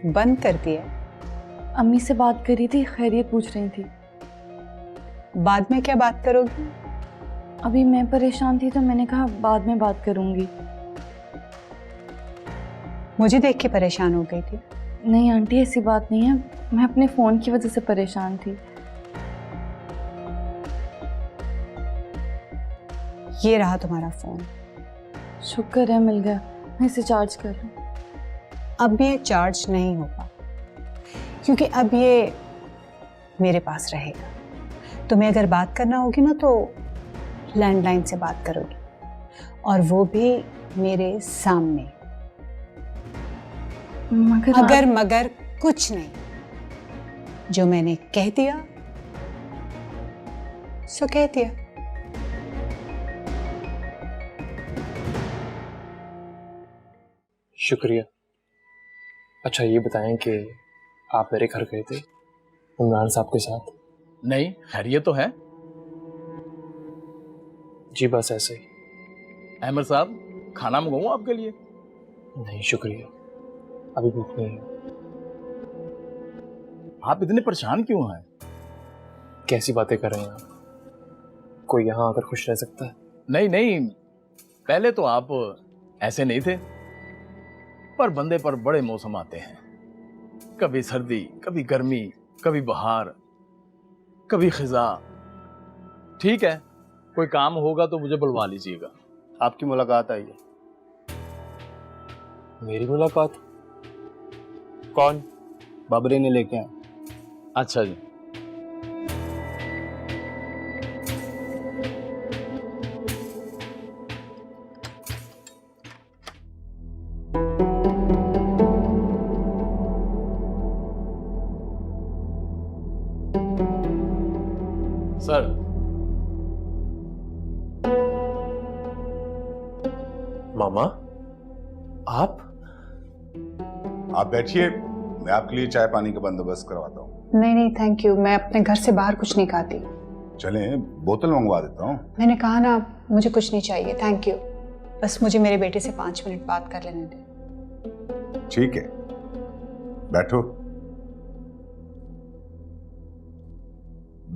बंद कर दिया? अम्मी से बात करी थी, खैरियत पूछ रही थी। बाद में क्या बात करोगी? अभी मैं परेशान थी तो मैंने कहा बाद में बात करूंगी। मुझे देख के परेशान हो गई थी? नहीं आंटी, ऐसी बात नहीं है, मैं अपने फ़ोन की वजह से परेशान थी। ये रहा तुम्हारा फ़ोन। शुक्र है मिल गया, मैं इसे चार्ज कर लूँ। अब ये चार्ज नहीं होगा क्योंकि अब ये मेरे पास रहेगा। तुम्हें अगर बात करना होगी ना तो लैंडलाइन से बात करोगी, और वो भी मेरे सामने। अगर मगर कुछ नहीं, जो मैंने कह दिया सो कह दिया। शुक्रिया। अच्छा ये बताएं कि आप मेरे घर गए थे इमरान साहब के साथ? नहीं, खैरियत तो है। जी बस ऐसे ही। अहमद साहब, खाना मंगाऊं आपके लिए? नहीं शुक्रिया, अभी भूख नहीं है। आप इतने परेशान क्यों हैं? कैसी बातें कर रहे हैं आप? कोई यहाँ आकर खुश रह सकता है? नहीं नहीं, पहले तो आप ऐसे नहीं थे, पर बंदे पर बड़े मौसम आते हैं। कभी सर्दी, कभी गर्मी, कभी बहार, कभी खिजा। ठीक है, कोई काम होगा तो मुझे बुलवा लीजिएगा। आपकी मुलाकात आई है। मेरी मुलाकात? कौन? बाबरी ने लेके आए। अच्छा जी। सर, मामा आप बैठिए, मैं आपके लिए चाय पानी का बंदोबस्त करवाता हूँ। नहीं नहीं थैंक यू, मैं अपने घर से बाहर कुछ नहीं खाती। चलें, बोतल मंगवा देता हूँ। मैंने कहा ना, मुझे कुछ नहीं चाहिए, थैंक यू। बस मुझे मेरे बेटे से 5 मिनट बात कर लेने दे। ठीक है, बैठो।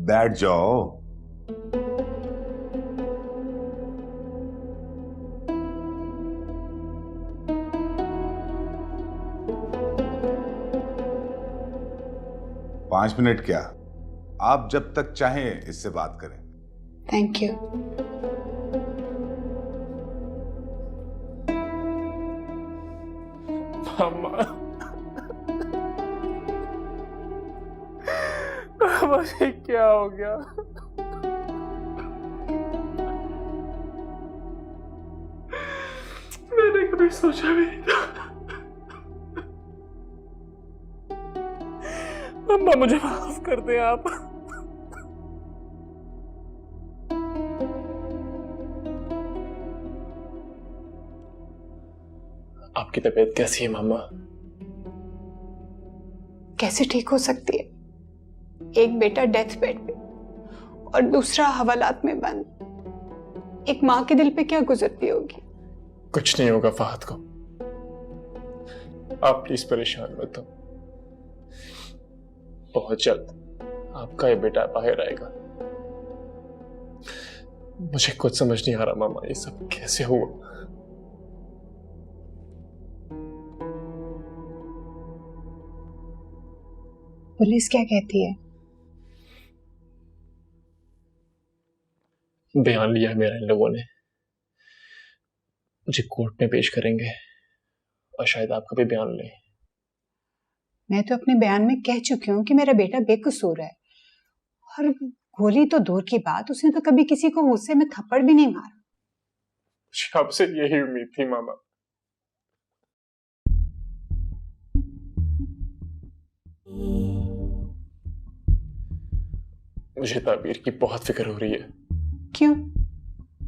बैठ जाओ। पांच मिनट क्या, आप जब तक चाहें इससे बात करें। Thank you. मामा मुझे क्या हो गया? मैंने कभी सोचा भी नहीं था। अम्मा मुझे माफ कर दे आप। आपकी तबीयत कैसी है मामा? कैसे ठीक हो सकती है? एक बेटा डेथ बेड पे और दूसरा हवालात में बंद। एक माँ के दिल पे क्या गुजरती होगी? कुछ नहीं होगा फहद को, आप प्लीज परेशान मत हो। बहुत जल्द आपका ये बेटा बाहर आएगा। मुझे कुछ समझ नहीं आ रहा मामा, ये सब कैसे हुआ? पुलिस क्या कहती है? बयान लिया है मेरा इन लोगों ने, मुझे कोर्ट में पेश करेंगे और शायद आपका भी बयान लें। मैं तो अपने बयान में कह चुकी हूँ कि मेरा बेटा बेकसूर है, और गोली तो दूर की बात, उसने तो कभी किसी को गुस्से में थप्पड़ भी नहीं मारा। मुझे आपसे यही उम्मीद थी मामा। मुझे ताबीर की बहुत फिक्र हो रही है। क्यों?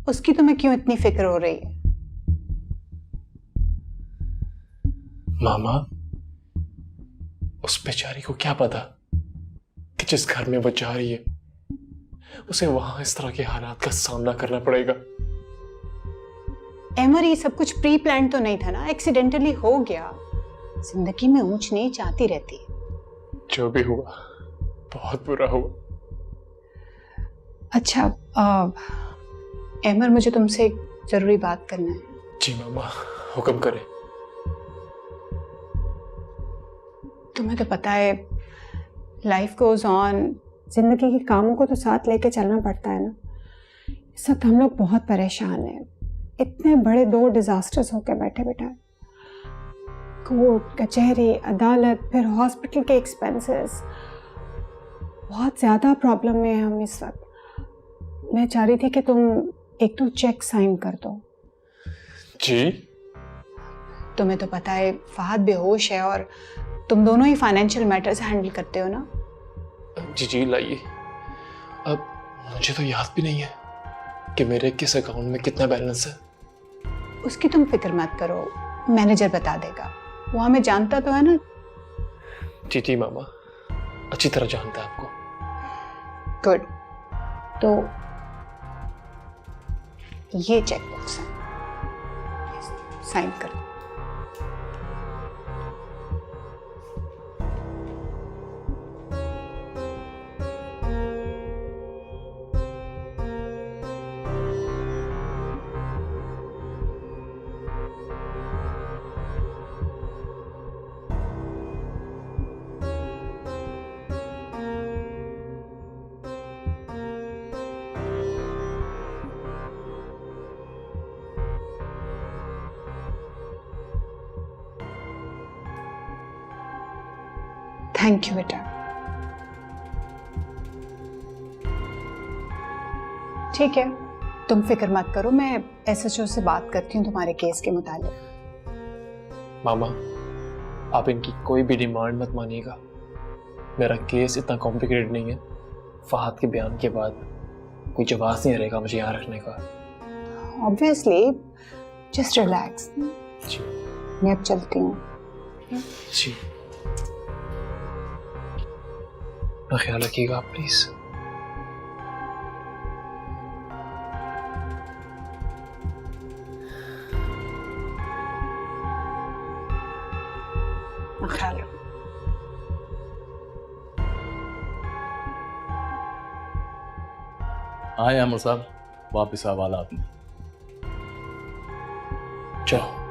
उसकी तुम्हें क्यों इतनी फिक्र हो रही है? मामा, उस बेचारी को क्या पता कि जिस घर में वो जा रही है उसे वहां इस तरह के हालात का सामना करना पड़ेगा। एमर, ये सब कुछ प्री प्लान तो नहीं था ना, एक्सीडेंटली हो गया। जिंदगी में ऊंच नीच आती रहती है। जो भी हुआ बहुत बुरा हुआ। अच्छा अमर, मुझे तुमसे एक जरूरी बात करना है। जी मामा, हुक्म करें। तुम्हें तो पता है लाइफ गोज ऑन, जिंदगी के कामों को तो साथ लेके चलना पड़ता है ना। इस वक्त हम लोग बहुत परेशान हैं, इतने बड़े 2 डिजास्टर्स होके बैठे बैठे, कोर्ट कचहरी अदालत, फिर हॉस्पिटल के एक्सपेंसेस, बहुत ज़्यादा प्रॉब्लम में हैं हम इस वक्त। मैं चाह रही थी कि तुम एक तो चेक साइन कर दो। जी? तुम्हें तो पता है फहद बेहोश है और तुम दोनों ही फाइनेंशियल मैटर्स हैंडल करते हो ना। जी जी लाइए। अब मुझे तो याद भी नहीं है कि मेरे किस अकाउंट में कितना बैलेंस है। उसकी तुम फिक्र मत करो, मैनेजर बता देगा, वो हमें जानता तो है ना। जी जी मामा, अच्छी तरह जानता है आपको। गुड, तो ये चेक बॉक्स है, साइन कर दो। थैंक यू बेटा। ठीक है, तुम फिक्र मत करो, मैं एसएचओ से बात करती हूँ तुम्हारे केस के मुताबिक। मामा, आप इनकी कोई भी डिमांड मत मानिएगा। मेरा केस इतना कॉम्प्लिकेटेड नहीं है। फहद के बयान के बाद कोई जवाब नहीं रहेगा मुझे यहाँ रखने का। Obviously, just relax. जी मैं अब चलती हूँ। जी, अपना ख्याल रखिएगा आप प्लीज। ख्याल रखो। आए अमर साहब, वापस हवालात में। चलो।